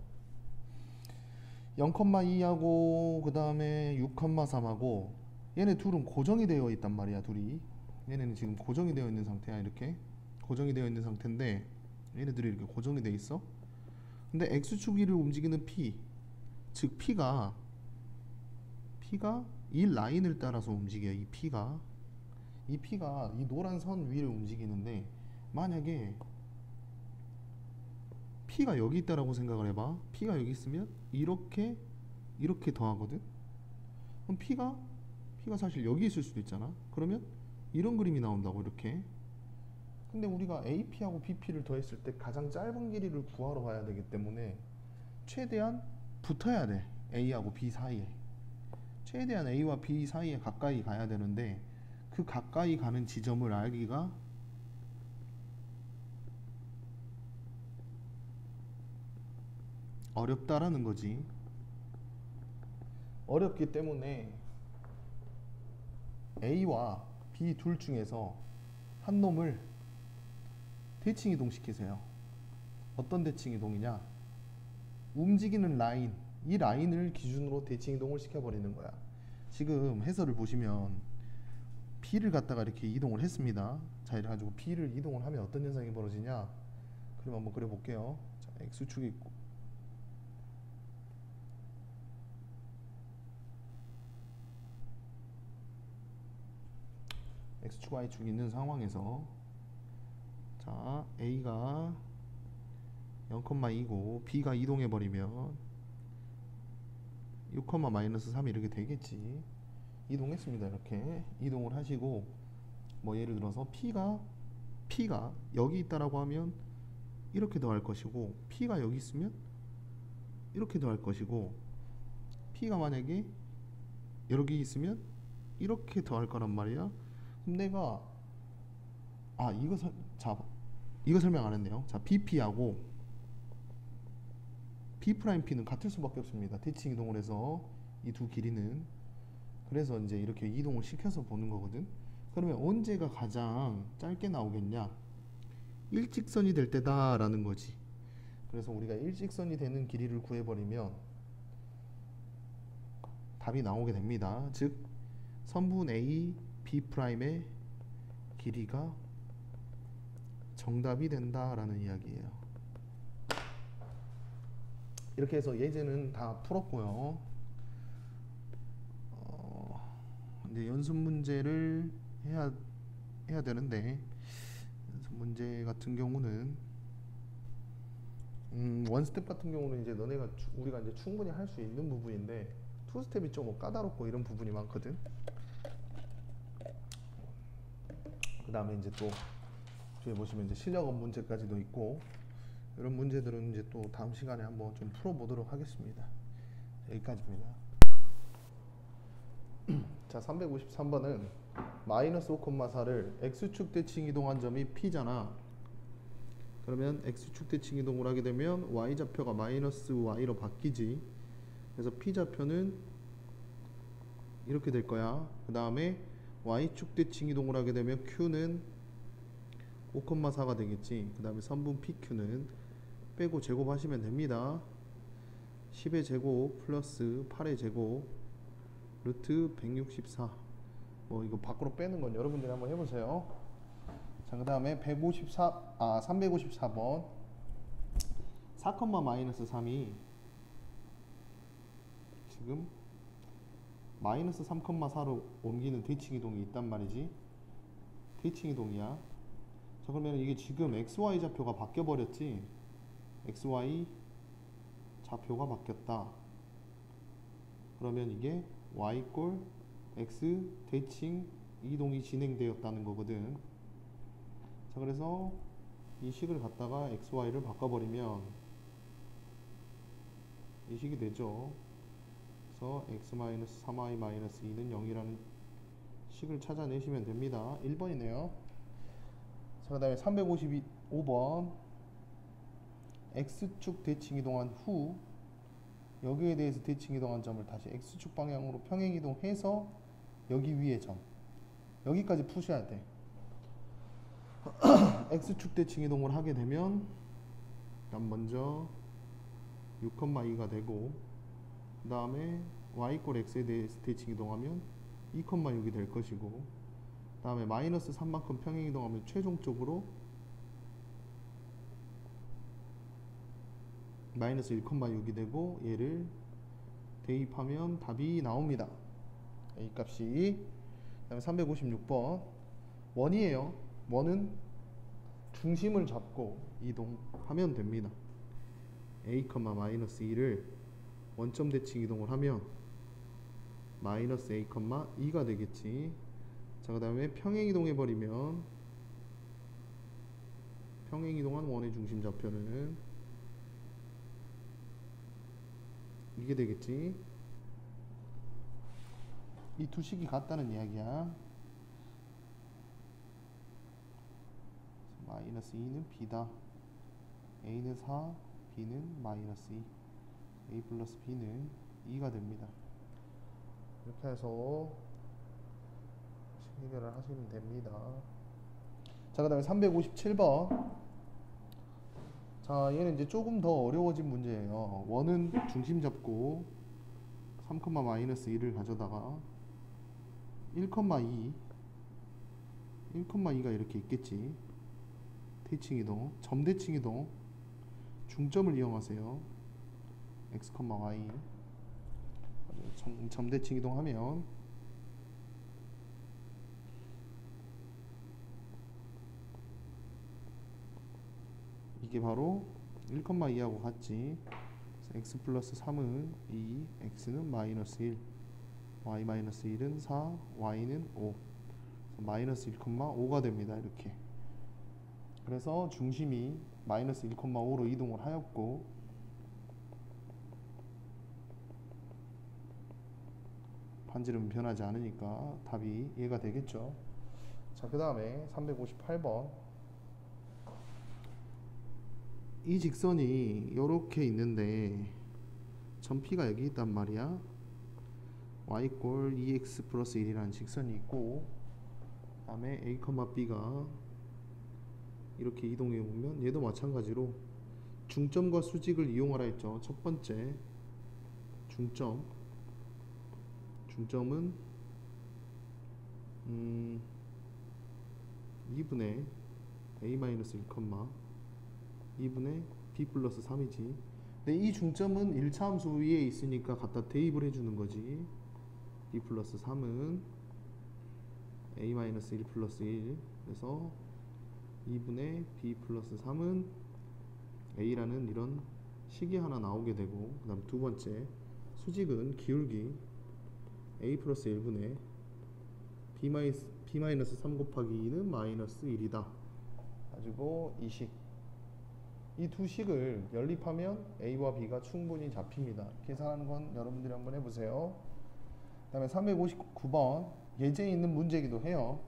Speaker 1: 0,2하고 그 다음에 6,3하고 얘네 둘은 고정이 되어 있단 말이야. 둘이 얘네는 지금 고정이 되어 있는 상태야. 이렇게 고정이 되어 있는 상태인데 얘네들이 이렇게 고정이 되어 있어. 근데 X축위를 움직이는 P, 즉 P가 이 라인을 따라서 움직여. 이 P가 이 노란 선 위를 움직이는데, 만약에 P가 여기 있다라고 생각을 해봐. P가 여기 있으면 이렇게 더하거든. 그럼 P가 사실 여기 있을 수도 있잖아. 그러면 이런 그림이 나온다고, 이렇게. 근데 우리가 AP하고 BP를 더했을 때 가장 짧은 길이를 구하러 가야 되기 때문에 최대한 붙어야 돼. A하고 B 사이에. 최대한 A와 B 사이에 가까이 가야 되는데, 그 가까이 가는 지점을 알기가 어렵다라는 거지. 어렵기 때문에 A와 B 둘 중에서 한 놈을 대칭 이동시키세요. 어떤 대칭 이동이냐? 움직이는 라인, 이 라인을 기준으로 대칭 이동을 시켜버리는 거야. 지금 해설을 보시면 B를 갖다가 이렇게 이동을 했습니다. 자, 이래가지고 B를 이동을 하면 어떤 현상이 벌어지냐? 그럼 한번 그려볼게요. 자, X축이 있고, X축, Y축이 있는 상황에서, 자, A가 0,2고 B가 이동해버리면 6,-3 이렇게 되겠지. 이동했습니다. 이렇게 이동을 하시고, 뭐 예를 들어서 P가 여기 있다라고 하면 이렇게 더할 것이고, P가 여기 있으면 이렇게 더할 것이고, P가 만약에 여기 있으면 이렇게 더할 거란 말이야. 그럼 내가 이거 설명 안 했네요. 자, BP하고 B'P는 같을 수밖에 없습니다. 대칭 이동을 해서 이 두 길이는. 그래서 이제 이렇게 이동을 시켜서 보는 거거든. 그러면 언제가 가장 짧게 나오겠냐? 일직선이 될 때다 라는 거지. 그래서 우리가 일직선이 되는 길이를 구해버리면 답이 나오게 됩니다. 즉 선분 A, B'의 길이가 정답이 된다라는 이야기예요. 이렇게 해서 예제는 다 풀었고요. 이제 연습 문제를 해야 되는데, 연습 문제 같은 경우는 원스텝 같은 경우는 이제 우리가 이제 충분히 할 수 있는 부분인데, 투스텝이 좀 까다롭고 이런 부분이 많거든. 그 다음에 이제 또 뒤에 보시면 이제 실력업 문제까지도 있고, 이런 문제들은 이제 또 다음 시간에 한번 좀 풀어보도록 하겠습니다. 여기까지입니다. 자, 353번은 마이너스 5,4를 X축 대칭 이동한 점이 P잖아. 그러면 x축 대칭 이동을 하게 되면 y좌표가 마이너스 y로 바뀌지. 그래서 p좌표는 이렇게 될 거야. 그 다음에 y축 대칭 이동을 하게 되면 q는 5,4가 되겠지. 그 다음에 선분 pq는 빼고 제곱하시면 됩니다. 10의 제곱 플러스 8의 제곱 루트 164. 뭐 이거 밖으로 빼는 건 여러분들이 한번 해보세요. 자, 그 다음에 354번 4, 마이너스 3이 지금 마이너스 3,4로 옮기는 대칭 이동이 있단 말이지. 대칭 이동이야. 자, 그러면 이게 지금 xy 좌표가 바뀌어 버렸지. xy 좌표가 바뀌었다. 그러면 이게 y 꼴 x 대칭 이동이 진행되었다는 거거든. 자, 그래서 이 식을 갖다가 xy를 바꿔버리면 이 식이 되죠. 그래서 x-3y-2는 0이라는 식을 찾아내시면 됩니다. 1번이네요. 자, 그 다음에 355번 x축 대칭 이동한 후 여기에 대해서 대칭 이동한 점을 다시 x축 방향으로 평행 이동해서 여기 위에 점 여기까지 푸셔야 돼. x축 대칭 이동을 하게 되면 일단 먼저 6,2가 되고 그 다음에 y 꼴 x에 대해서 대칭 이동하면 2,6이 될 것이고 그 다음에 마이너스 3만큼 평행 이동하면 최종적으로 마이너스 1,6이 되고 얘를 대입하면 답이 나옵니다. A 값이. 그 다음에 356번 원이에요. 원은 중심을 잡고 이동하면 됩니다. A, 마이너스 2를 원점 대칭 이동을 하면 마이너스 A, 2가 되겠지. 자, 그 다음에 평행 이동해 버리면 평행 이동한 원의 중심 좌표는 이게 되겠지. 이 두 식이 같다는 이야기야. 마이너스 2는 b다. a는 4, b는 마이너스 2. a 플러스 b는 2가 됩니다. 이렇게 해서 해결을 하시면 됩니다. 자, 그 다음에 357번. 자, 얘는 이제 조금 더 어려워진 문제예요. 원은 중심 잡고 3, 마이너스 2를 가져다가 1,2 1,2가 이렇게 있겠지. 대칭 이동, 점 대칭 이동, 중점을 이용하세요. x, y 점 대칭 이동하면 이게 바로 1,2하고 같지. x 플러스 3은 2, x는 마이너스 1, y 마이너스 1은 4, y는 5. 마이너스 1,5가 됩니다. 이렇게. 그래서 중심이 마이너스 1,5로 이동을 하였고 반지름은 변하지 않으니까 답이 얘가 되겠죠. 자, 그 다음에 358번 이 직선이 이렇게 있는데 점 P가 여기 있단 말이야. y 꼴 2x 플러스 1이라는 직선이 있고 그 다음에 a, b가 이렇게 이동해 보면 얘도 마찬가지로 중점과 수직을 이용하라 했죠. 첫 번째 중점은 2분의 a-1, 2분의 b 플러스 3이지. 근데 이 중점은 1차 함수 위에 있으니까 갖다 대입을 해주는 거지. b 플러스 3은 a-1 플러스 1. 그래서 2분의 b 플러스 3은 a라는 이런 식이 하나 나오게 되고 그 다음 두 번째 수직은 기울기 a 플러스 1분의 b-3 곱하기 2는 마이너스 1이다. 가지고 이 식. 이 두 식을 연립하면 a와 b가 충분히 잡힙니다. 계산하는 건 여러분들이 한번 해보세요. 그 다음에 359번 예제에 있는 문제이기도 해요.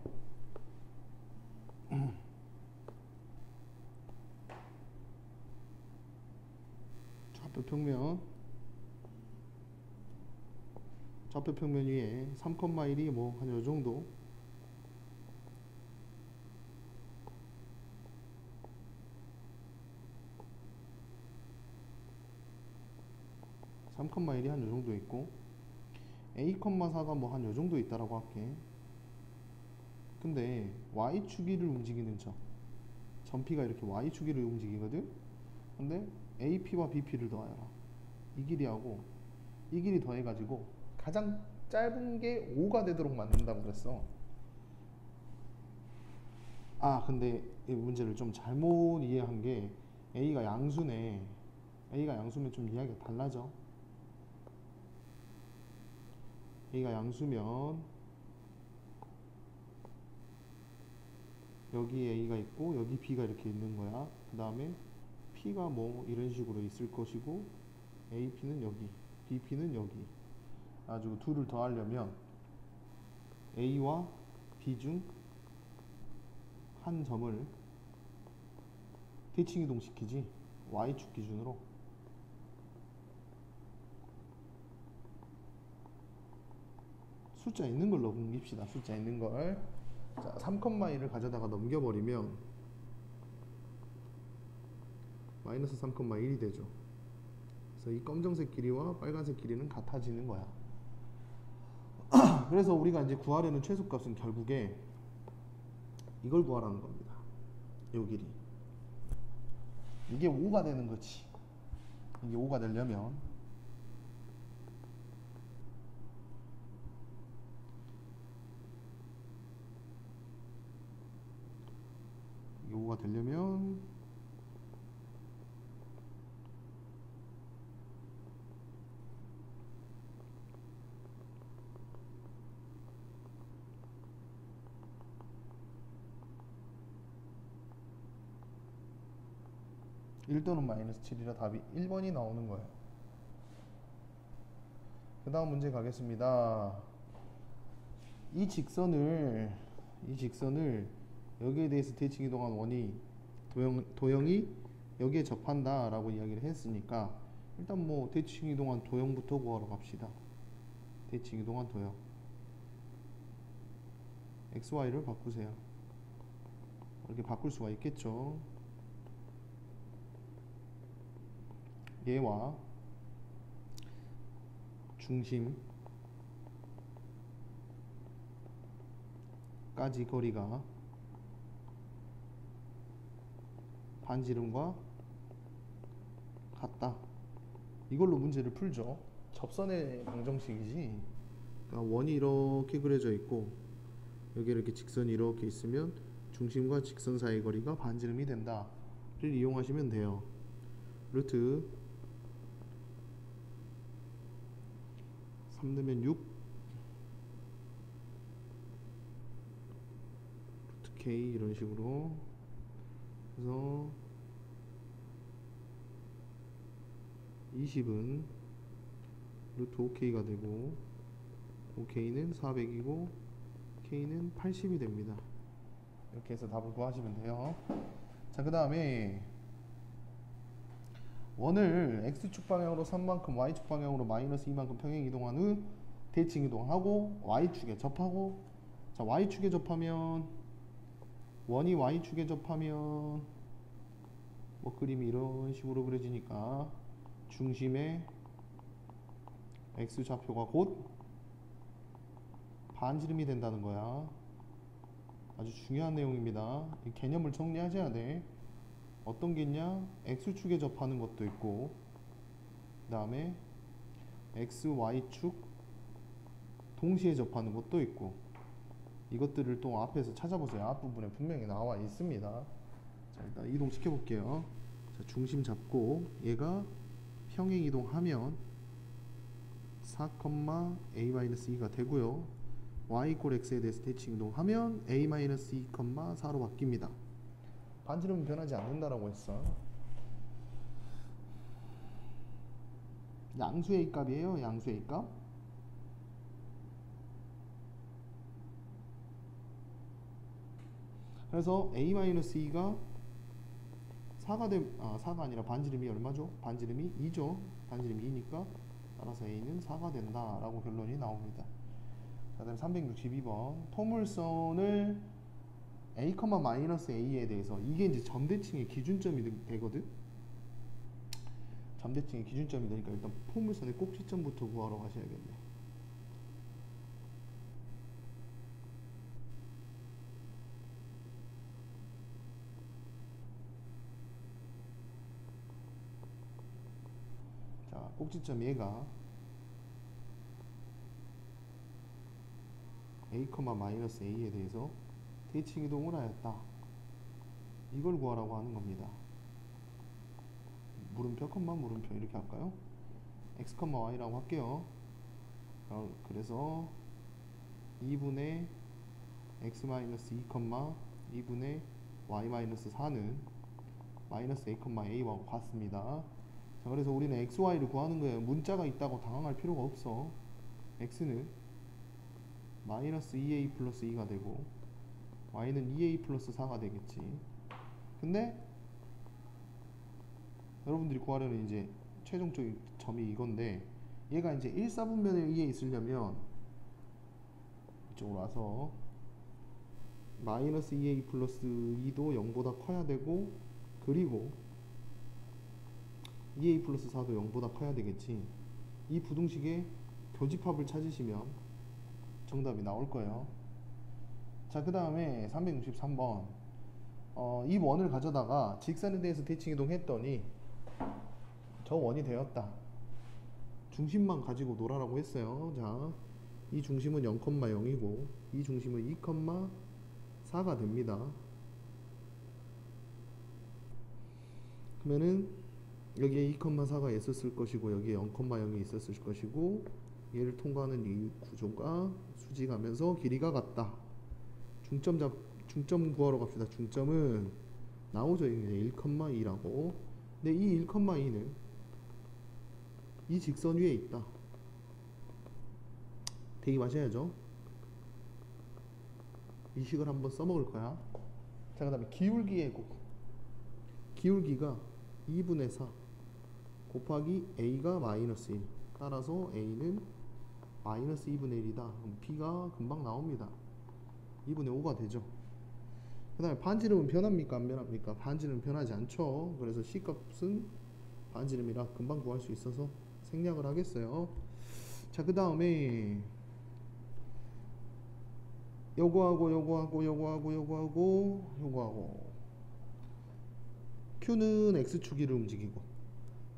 Speaker 1: 좌표 평면 위에 3,1이 뭐 한 요정도, 3,1이 한 요정도 있고 A,4가 뭐 한 요정도 있다라고 할게. 근데 Y축위를 움직이는 점P가 이렇게 Y축위를 움직이거든. 근데 AP와 BP를 더하여라. 이 길이하고 이 길이 더해가지고 가장 짧은 게 5가 되도록 만든다고 그랬어. 근데 이 문제를 좀 잘못 이해한 게 A가 양수네. A가 양수면 좀 이야기가 달라져. A가 양수면 여기 A가 있고 여기 B가 이렇게 있는 거야. 그 다음에 P가 뭐 이런 식으로 있을 것이고 AP는 여기, BP는 여기. 가지고 둘을 더하려면 A와 B 중 한 점을 대칭 이동시키지. Y축 기준으로. 숫자 있는 걸로 넘깁시다. 숫자 있는 걸. 자, 3,1을 가져다가 넘겨버리면 마이너스 3,1이 되죠. 그래서 이 검정색 길이와 빨간색 길이는 같아지는 거야. 그래서 우리가 이제 구하려는 최소값은 결국에 이걸 구하라는 겁니다. 요 길이. 이게 5가 되는 거지. 이게 5가 되려면 이게 5가 되려면 (1) 또는 마이너스 7이라 답이 1번이 나오는 거예요. 그 다음 문제 가겠습니다. 이 직선을 여기에 대해서 대칭 이동한 원이 도형이 여기에 접한다 라고 이야기를 했으니까 일단 뭐 대칭 이동한 도형부터 구하러 갑시다. 대칭 이동한 도형 XY를 바꾸세요. 이렇게 바꿀 수가 있겠죠. 얘와 중심까지 거리가 반지름과 같다. 이걸로 문제를 풀죠. 접선의 방정식이지. 그러니까 원이 이렇게 그려져 있고 여기 이렇게 직선이 이렇게 있으면 중심과 직선 사이 거리가 반지름이 된다를 이용하시면 돼요. 루트 3 넣으면 6 루트 K 이런 식으로 그래서 20은 루트 5K가 되고 5K는 400이고 K는 80이 됩니다. 이렇게 해서 답을 구하시면 돼요. 자, 그 다음에 원을 X축 방향으로 3만큼 Y축 방향으로 마이너스 2만큼 평행 이동한 후 대칭 이동하고 Y축에 접하고, 자, Y축에 접하면 원이 Y축에 접하면 뭐 그림이 이런 식으로 그려지니까 중심의 X좌표가 곧 반지름이 된다는 거야. 아주 중요한 내용입니다. 이 개념을 정리하셔야 돼. 어떤 게 있냐? X축에 접하는 것도 있고 그 다음에 X, Y축 동시에 접하는 것도 있고, 이것들을 또 앞에서 찾아보세요. 앞부분에 분명히 나와 있습니다. 자, 일단 이동시켜 볼게요. 자, 중심 잡고 얘가 평행 이동하면 4,A-2가 되고요. Y = X에 대해서 대칭 이동하면 A-2,4로 바뀝니다. 반지름은 변하지 않는다라고 했어. 양수 A 값이에요. 양수 A 값. 그래서 A-2가 4가 아니라 반지름이 얼마죠? 반지름이 2죠. 반지름이 2니까 따라서 A는 4가 된다라고 결론이 나옵니다. 자, 그다음 362번 포물선을 A, A에 대해서 이게 이제 점대칭의 기준점이 되거든. 점대칭의 기준점이 되니까 일단 포물선의 꼭지점부터 구하러 가셔야겠네. 자, 꼭지점 얘가 A, A에 대해서 대칭 이동을 하였다. 이걸 구하라고 하는 겁니다. 물음표, 물음표 이렇게 할까요? x, y라고 할게요. 그래서 2분의 x-2, 2분의 y-4는 마이너스 a, a와 같습니다. 자, 그래서 우리는 x, y를 구하는 거예요. 문자가 있다고 당황할 필요가 없어. x는 마이너스 2a 플러스 2가 되고 y는 2a 플러스 4가 되겠지. 근데 여러분들이 구하려는 이제 최종적인 점이 이건데, 얘가 이제 1사분면에 의해 있으려면 이쪽으로 와서 마이너스 2a 플러스 2도 0보다 커야 되고, 그리고 2a 플러스 4도 0보다 커야 되겠지. 이 부등식의 교집합을 찾으시면 정답이 나올 거예요. 자, 그 다음에 363번 이 원을 가져다가 직선에 대해서 대칭 이동했더니 저 원이 되었다. 중심만 가지고 놀아라고 했어요. 자, 이 중심은 0,0이고 이 중심은 2,4가 됩니다. 그러면은 여기에 2,4가 있었을 것이고 여기에 0,0이 있었을 것이고, 얘를 통과하는 이 구조가 수직하면서 길이가 같다. 중점 구하러 갑시다. 중점은 나오죠. 이제 1,2라고. 근데 이 1,2는 이 직선 위에 있다. 대입하셔야죠. 이 식을 한번 써먹을 거야. 자, 그 다음에 기울기의 곱. 기울기가 2분의 4 곱하기 A가 마이너스 1. 따라서 A는 마이너스 2분의 1이다. 그럼 B가 금방 나옵니다. 2분의 5가 되죠. 그 다음에 반지름은 변합니까? 안 변합니까? 반지름은 변하지 않죠. 그래서 C값은 반지름이라 금방 구할 수 있어서 생략을 하겠어요. 자, 그 다음에 요거하고 Q는 X축을 움직이고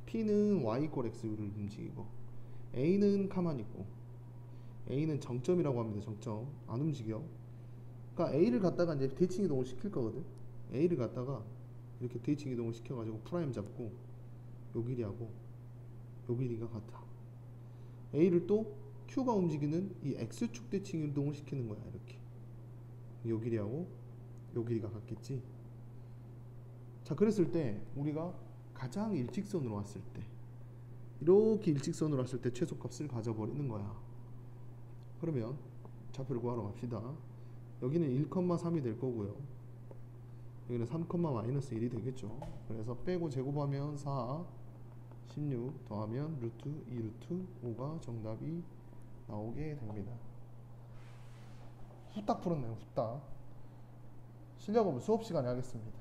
Speaker 1: P는 Y 꼴 X를 움직이고 A는 가만히 있고 A는 정점이라고 합니다. 정점. 안 움직여. 그러니까 A를 갖다가 이제 대칭 이동을 시킬 거거든. A를 갖다가 이렇게 대칭 이동을 시켜가지고 프라임 잡고 요 길이하고 요 길이가 같아. A를 또 Q가 움직이는 이 X축 대칭 이동을 시키는 거야. 이렇게 요 길이하고 요 길이가 같겠지. 자, 그랬을 때 우리가 가장 일직선으로 왔을 때, 이렇게 일직선으로 왔을 때 최소값을 가져버리는 거야. 그러면 좌표를 구하러 갑시다. 여기는 1,3이 될 거고요. 여기는 3,-1이 되겠죠. 그래서 빼고 제곱하면 4, 16 더하면 루트 2 루트 5가 정답이 나오게 됩니다. 후딱 풀었네요. 후딱. 실력업은 수업 시간에 하겠습니다.